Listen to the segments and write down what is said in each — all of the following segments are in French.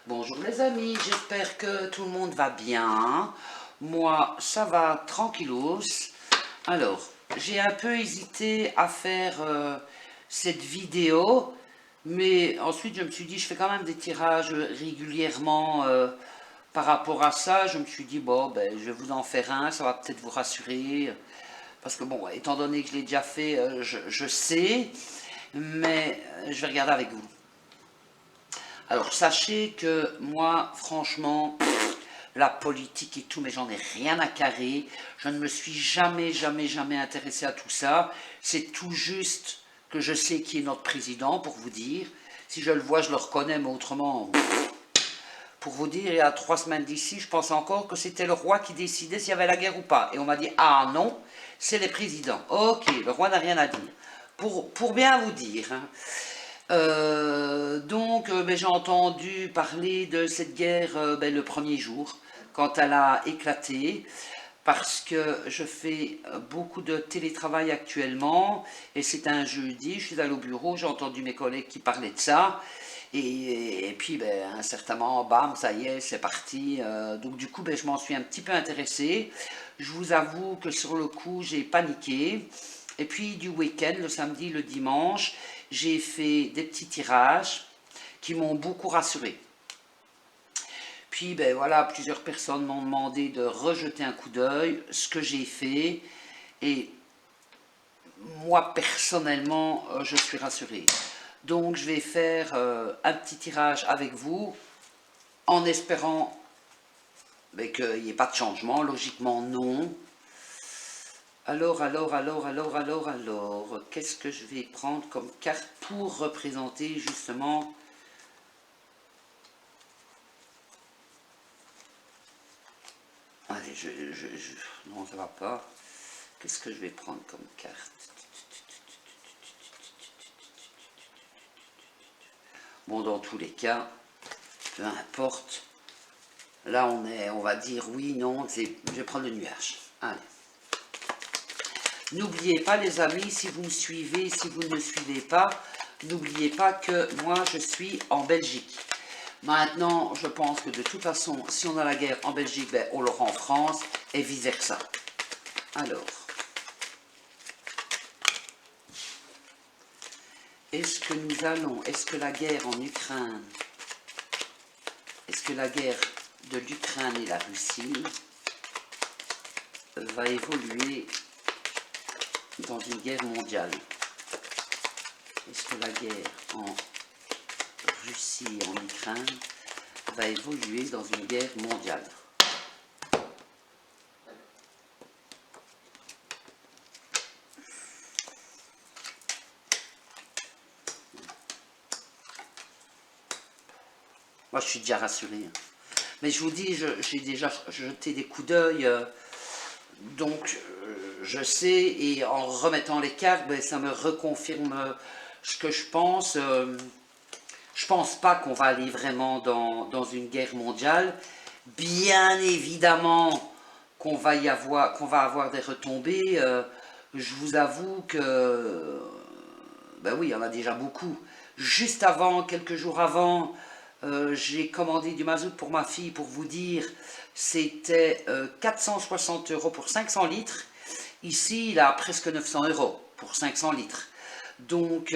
Bonjour les amis, j'espère que tout le monde va bien. Moi, ça va tranquillos. Alors, j'ai un peu hésité à faire cette vidéo, mais ensuite je me suis dit, je fais quand même des tirages régulièrement par rapport à ça. Je me suis dit, bon, ben, je vais vous en faire un, ça va peut-être vous rassurer. Parce que bon, étant donné que je l'ai déjà fait, je sais, mais je vais regarder avec vous. Alors, sachez que moi, franchement, la politique et tout, mais j'en ai rien à carrer. Je ne me suis jamais intéressé à tout ça. C'est tout juste que je sais qui est notre président, pour vous dire. Si je le vois, je le reconnais, mais autrement, pour vous dire, il y a 3 semaines d'ici, je pensais encore que c'était le roi qui décidait s'il y avait la guerre ou pas. Et on m'a dit, ah non, c'est les présidents. Ok, le roi n'a rien à dire. Pour bien vous dire, hein. Ben, j'ai entendu parler de cette guerre ben, le premier jour, quand elle a éclaté, parce que je fais beaucoup de télétravail actuellement, et c'est un jeudi, je suis allé au bureau, j'ai entendu mes collègues qui parlaient de ça, et puis ben, un certain moment, bam, ça y est, c'est parti. Donc du coup, ben, je m'en suis un petit peu intéressé. Je vous avoue que sur le coup, j'ai paniqué. Et puis du week-end, le samedi, le dimanche, j'ai fait des petits tirages qui m'ont beaucoup rassuré. Puis ben voilà, plusieurs personnes m'ont demandé de rejeter un coup d'œil, ce que j'ai fait, et moi personnellement, je suis rassuré. Donc je vais faire un petit tirage avec vous, en espérant ben, qu'il n'y ait pas de changement, logiquement non. Alors, qu'est-ce que je vais prendre comme carte pour représenter justement. Allez, non, ça va pas. Qu'est-ce que je vais prendre comme carte? Bon, dans tous les cas, peu importe. Là, on va dire oui, non, je vais prendre le nuage. Allez. N'oubliez pas les amis, si vous me suivez, si vous ne me suivez pas, n'oubliez pas que moi je suis en Belgique. Maintenant, je pense que de toute façon, si on a la guerre en Belgique, ben, on l'aura en France et vice versa. Alors, est-ce que la guerre en Ukraine, est-ce que la guerre de l'Ukraine et la Russie va évoluer dans une guerre mondiale? Est-ce que la guerre en Russie et en Ukraine va évoluer dans une guerre mondiale? Moi, je suis déjà rassuré. Mais je vous dis, j'ai déjà jeté des coups d'œil, donc je sais, et en remettant les cartes, ben, ça me reconfirme ce que je pense. Je pense pas qu'on va aller vraiment dans une guerre mondiale. Bien évidemment qu'on va avoir des retombées. Je vous avoue que, ben oui, il y en a déjà beaucoup. Juste avant, quelques jours avant, j'ai commandé du mazout pour ma fille, pour vous dire, c'était 460 € pour 500 litres. Ici, il a presque 900 € pour 500 litres. Donc,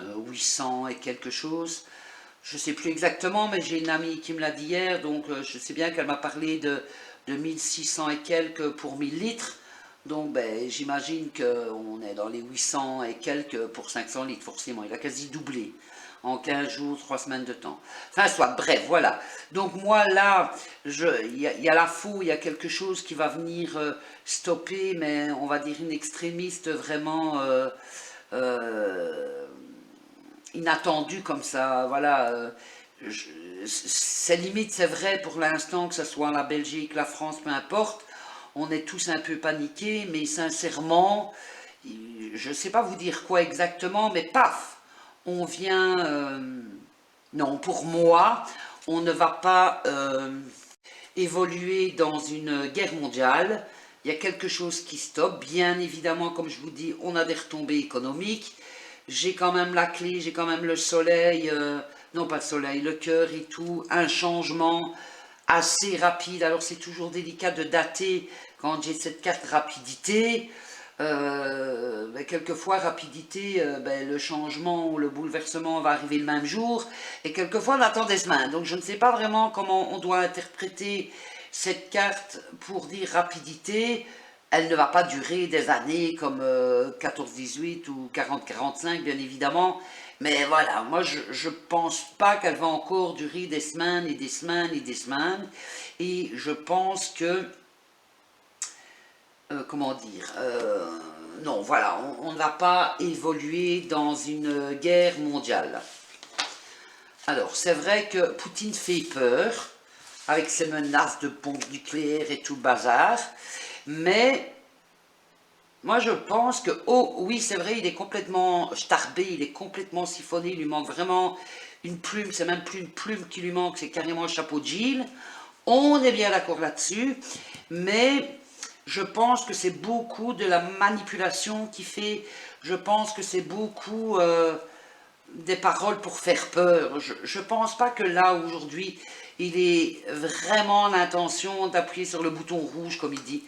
800 et quelque chose. Je ne sais plus exactement, mais j'ai une amie qui me l'a dit hier, donc je sais bien qu'elle m'a parlé de 1600 et quelques pour 1000 litres. Donc ben, j'imagine qu'on est dans les 800 et quelques pour 500 litres, forcément. Il a quasi doublé en 15 jours, 3 semaines de temps. Enfin, soit, bref, voilà. Donc moi, là, il y a la faux, il y a quelque chose qui va venir stopper, mais on va dire une extrémiste vraiment inattendu comme ça, voilà. C'est limite, c'est vrai pour l'instant, que ce soit la Belgique, la France, peu importe, on est tous un peu paniqués, mais sincèrement, je ne sais pas vous dire quoi exactement, mais paf, on vient... non, pour moi, on ne va pas évoluer dans une guerre mondiale. Il y a quelque chose qui stoppe. Bien évidemment, comme je vous dis, on a des retombées économiques. J'ai quand même la clé, j'ai quand même le soleil non pas le soleil, le cœur et tout, un changement assez rapide. Alors c'est toujours délicat de dater quand j'ai cette carte rapidité. Ben, quelquefois rapidité, ben, le changement ou le bouleversement va arriver le même jour, et quelquefois on attend des semaines. Donc je ne sais pas vraiment comment on doit interpréter cette carte pour dire rapidité. Elle ne va pas durer des années comme 14-18 ou 40-45 bien évidemment, mais voilà, moi je pense pas qu'elle va encore durer des semaines et des semaines et des semaines, et je pense que comment dire, non, voilà, on ne va pas évoluer dans une guerre mondiale. Alors, c'est vrai que Poutine fait peur, avec ses menaces de bombes nucléaires et tout le bazar, mais moi je pense que, oh oui, c'est vrai, il est complètement starbé, il est complètement siphonné, il lui manque vraiment une plume, c'est même plus une plume qui lui manque, c'est carrément un chapeau de Gilles. On est bien d'accord là-dessus, mais je pense que c'est beaucoup de la manipulation qui fait, je pense que c'est beaucoup des paroles pour faire peur. Je ne pense pas que là, aujourd'hui, il ait vraiment l'intention d'appuyer sur le bouton rouge, comme il dit.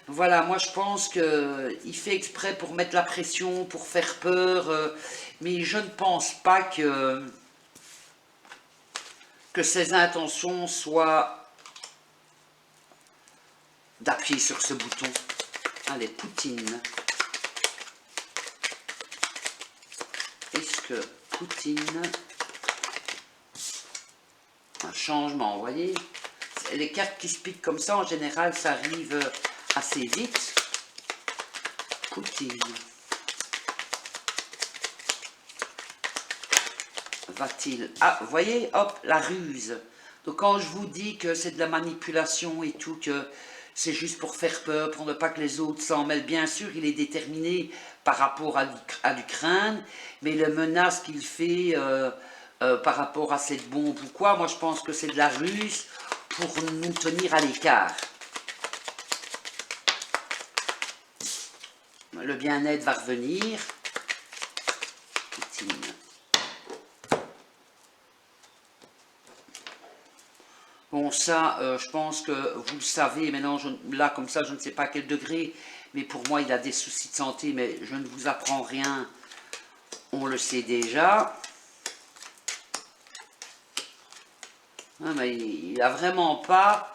Voilà, moi je pense qu'il fait exprès pour mettre la pression, pour faire peur, mais je ne pense pas que ses intentions soient d'appuyer sur ce bouton. Allez, Poutine. Est-ce que Poutine... Un changement, vous voyez? Les cartes qui se piquent comme ça, en général, ça arrive assez vite. Poutine. Va-t-il... Ah, vous voyez, hop, la ruse. Donc quand je vous dis que c'est de la manipulation et tout, que c'est juste pour faire peur, pour ne pas que les autres s'en mêlent, bien sûr, il est déterminé par rapport à l'Ukraine, mais les menaces qu'il fait par rapport à cette bombe ou quoi, moi je pense que c'est de la ruse pour nous tenir à l'écart. Le bien-être va revenir. Poutine. Bon, ça, je pense que vous le savez, maintenant, là, comme ça, je ne sais pas à quel degré, mais pour moi, il a des soucis de santé, mais je ne vous apprends rien, on le sait déjà. Ah, mais il a vraiment pas...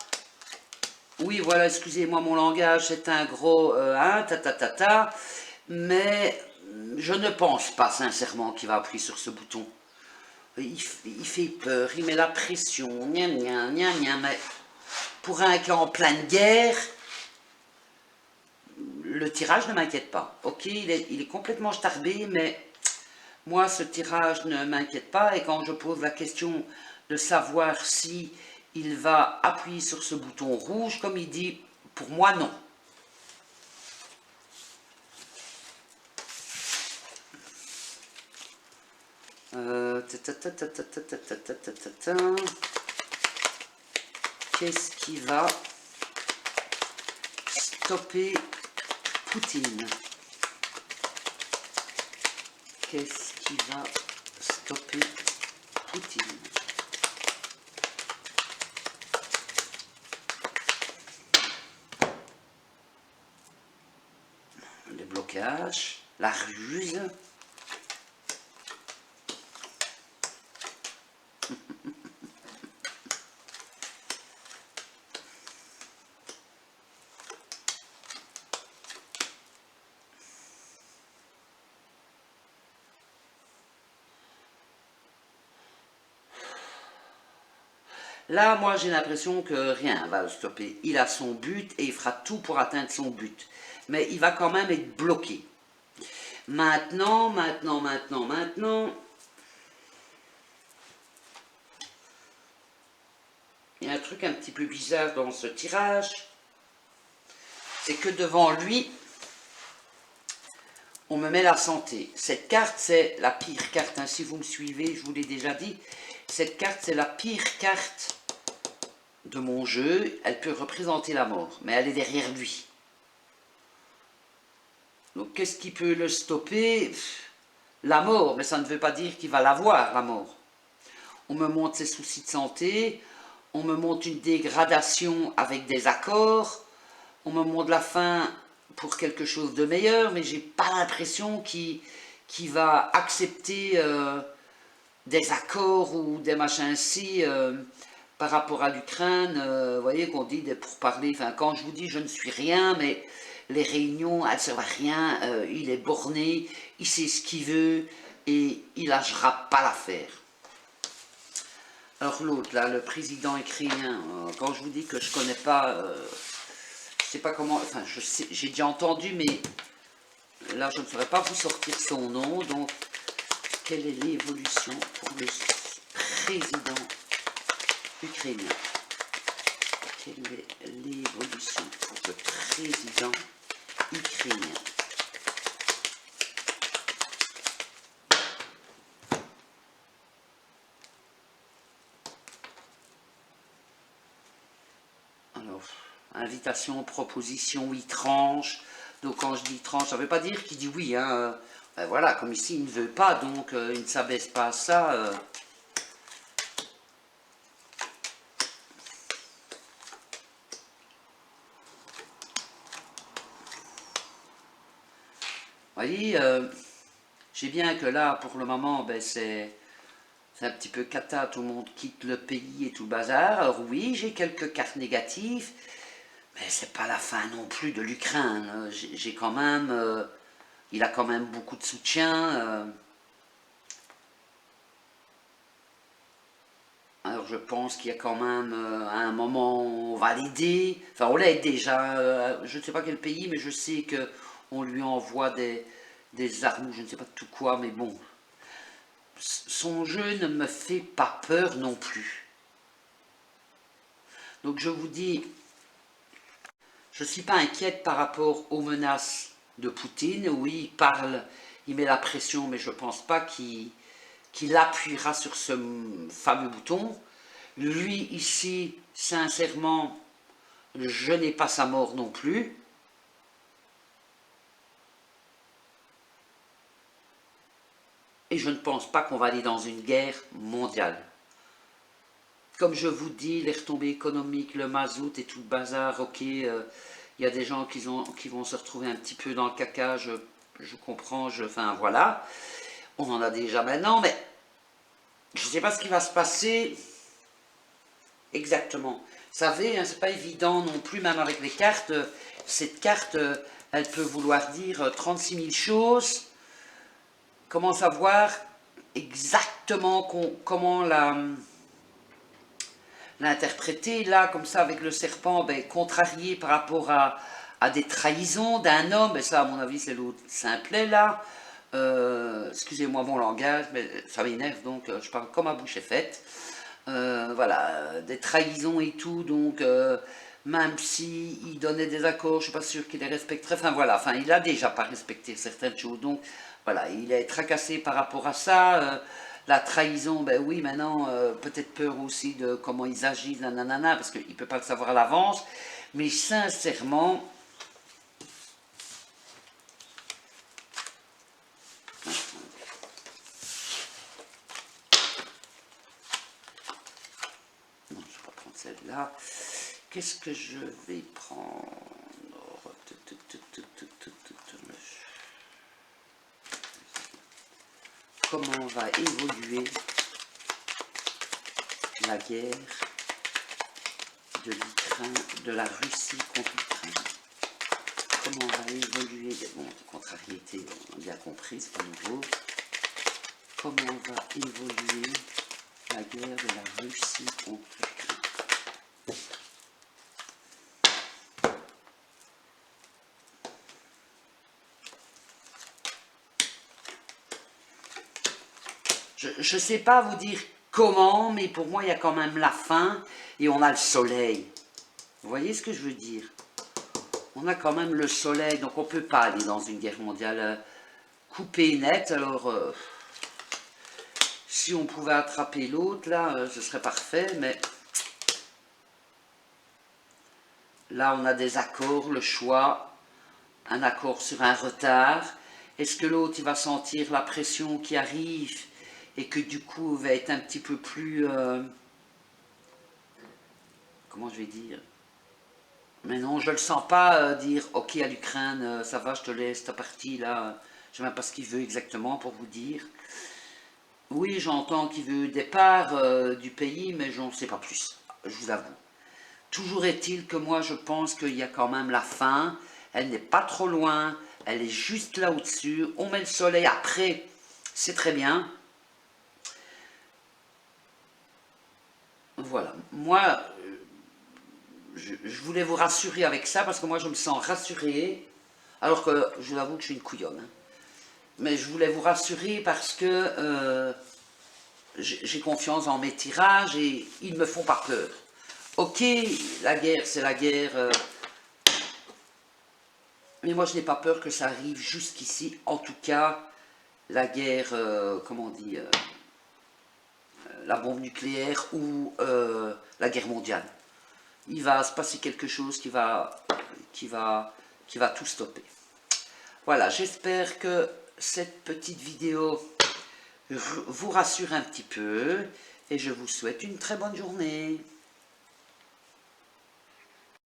Oui, voilà, excusez-moi mon langage, c'est un gros mais je ne pense pas sincèrement qu'il va appuyer sur ce bouton. Il fait peur, il met la pression, gna gna gna gna, mais pour un clan en pleine guerre, le tirage ne m'inquiète pas. Ok, il est complètement starbé, mais moi ce tirage ne m'inquiète pas, et quand je pose la question de savoir si il va appuyer sur ce bouton rouge, comme il dit, pour moi non. Qu'est-ce qui va stopper Poutine? Qu'est-ce qui va stopper Poutine? Le blocage, la ruse. Là, moi, j'ai l'impression que rien va le stopper. Il a son but et il fera tout pour atteindre son but. Mais il va quand même être bloqué. Maintenant. Il y a un truc un petit peu bizarre dans ce tirage. C'est que devant lui, on me met la santé. Cette carte, c'est la pire carte. Hein. Si vous me suivez, je vous l'ai déjà dit. Cette carte, c'est la pire carte de mon jeu. Elle peut représenter la mort, mais elle est derrière lui. Donc, qu'est-ce qui peut le stopper? La mort, mais ça ne veut pas dire qu'il va l'avoir, la mort. on me montre ses soucis de santé, on me montre une dégradation avec des accords, on me montre la fin pour quelque chose de meilleur, mais j'ai pas l'impression qu'il va accepter des accords ou des machins ainsi par rapport à l'Ukraine. Vous voyez qu'on dit pour parler, enfin quand je vous dis je ne suis rien, mais les réunions, elles ne servent à rien, il est borné, il sait ce qu'il veut et il lâchera pas l'affaire. Alors l'autre, là, le président ukrainien, quand je vous dis que je connais pas, je sais pas comment, enfin je sais, j'ai déjà entendu, mais là je ne saurais pas vous sortir son nom, donc quelle est l'évolution pour le président ukrainien? Quelle est l'évolution pour le président ukrainien? Alors, invitation, proposition, il tranche. Donc quand je dis tranche, ça ne veut pas dire qu'il dit oui. Hein. Ben voilà, comme ici, il ne veut pas, donc il ne s'abaisse pas à ça. Vous voyez, j'ai bien que là, pour le moment, ben, c'est un petit peu cata, tout le monde quitte le pays et tout le bazar. Alors oui, j'ai quelques cartes négatives, mais c'est pas la fin non plus de l'Ukraine. J'ai quand même, il a quand même beaucoup de soutien. Alors je pense qu'il y a quand même, à un moment, on va l'aider. Enfin, on l'aide déjà. Je ne sais pas quel pays, mais je sais que on lui envoie des armes, je ne sais pas tout quoi, mais bon. Son jeu ne me fait pas peur non plus. Donc je vous dis, je ne suis pas inquiète par rapport aux menaces de Poutine. Oui, il parle, il met la pression, mais je ne pense pas qu'il appuiera sur ce fameux bouton. Lui, ici, sincèrement, je n'ai pas sa mort non plus. Et je ne pense pas qu'on va aller dans une guerre mondiale. Comme je vous dis, les retombées économiques, le mazout et tout le bazar, ok, il y a des gens qui vont se retrouver un petit peu dans le caca, je comprends, enfin voilà. On en a déjà maintenant, mais je ne sais pas ce qui va se passer exactement. Vous savez, hein, c'est pas évident non plus, même avec les cartes. Cette carte, elle peut vouloir dire 36 000 choses. Comment savoir exactement comment l'interpréter? Là, comme ça, avec le serpent, ben, contrarié par rapport à des trahisons d'un homme, et ça, à mon avis, c'est l'autre simplet, là. Excusez-moi mon langage, mais ça m'énerve, donc je parle comme à bouche est faite. Voilà, des trahisons et tout, donc même s'il donnait des accords, je ne suis pas sûre qu'il les respecterait. Enfin voilà, enfin, il a déjà pas respecté certaines choses, donc voilà, il est tracassé par rapport à ça. La trahison, ben oui, maintenant, peut-être peur aussi de comment ils agissent, nanana, parce qu'il ne peut pas le savoir à l'avance. Mais sincèrement, non, je ne vais pas prendre celle-là. Qu'est-ce que je vais prendre? Comment va évoluer la guerre de la Russie contre l'Ukraine? Comment va évoluer, bon, des contrariétés, on a bien compris, c'est pas nouveau. Comment va évoluer la guerre de la Russie contre l'Ukraine? Je ne sais pas vous dire comment, mais pour moi, il y a quand même la fin et on a le soleil. Vous voyez ce que je veux dire? On a quand même le soleil, donc on ne peut pas aller dans une guerre mondiale coupée net. Alors, si on pouvait attraper l'autre, là, ce serait parfait, mais là, on a des accords, le choix, un accord sur un retard. Est-ce que l'autre, il va sentir la pression qui arrive et que du coup va être un petit peu plus, comment je vais dire, mais non, je ne le sens pas dire ok à l'Ukraine, ça va, je te laisse ta partie là, je ne sais même pas ce qu'il veut exactement pour vous dire. Oui, j'entends qu'il veut départ du pays, mais je n'en sais pas plus, je vous avoue. Toujours est-il que moi je pense qu'il y a quand même la fin, elle n'est pas trop loin, elle est juste là au-dessus, on met le soleil après, c'est très bien. Voilà, moi je voulais vous rassurer avec ça parce que moi je me sens rassuré, alors que je vous avoue que je suis une couillonne. Hein. Mais je voulais vous rassurer parce que j'ai confiance en mes tirages et ils me font pas peur. Ok, la guerre c'est la guerre, mais moi je n'ai pas peur que ça arrive jusqu'ici. En tout cas, la guerre, comment on dit, la bombe nucléaire ou la guerre mondiale. Il va se passer quelque chose qui va tout stopper. Voilà, j'espère que cette petite vidéo vous rassure un petit peu et je vous souhaite une très bonne journée.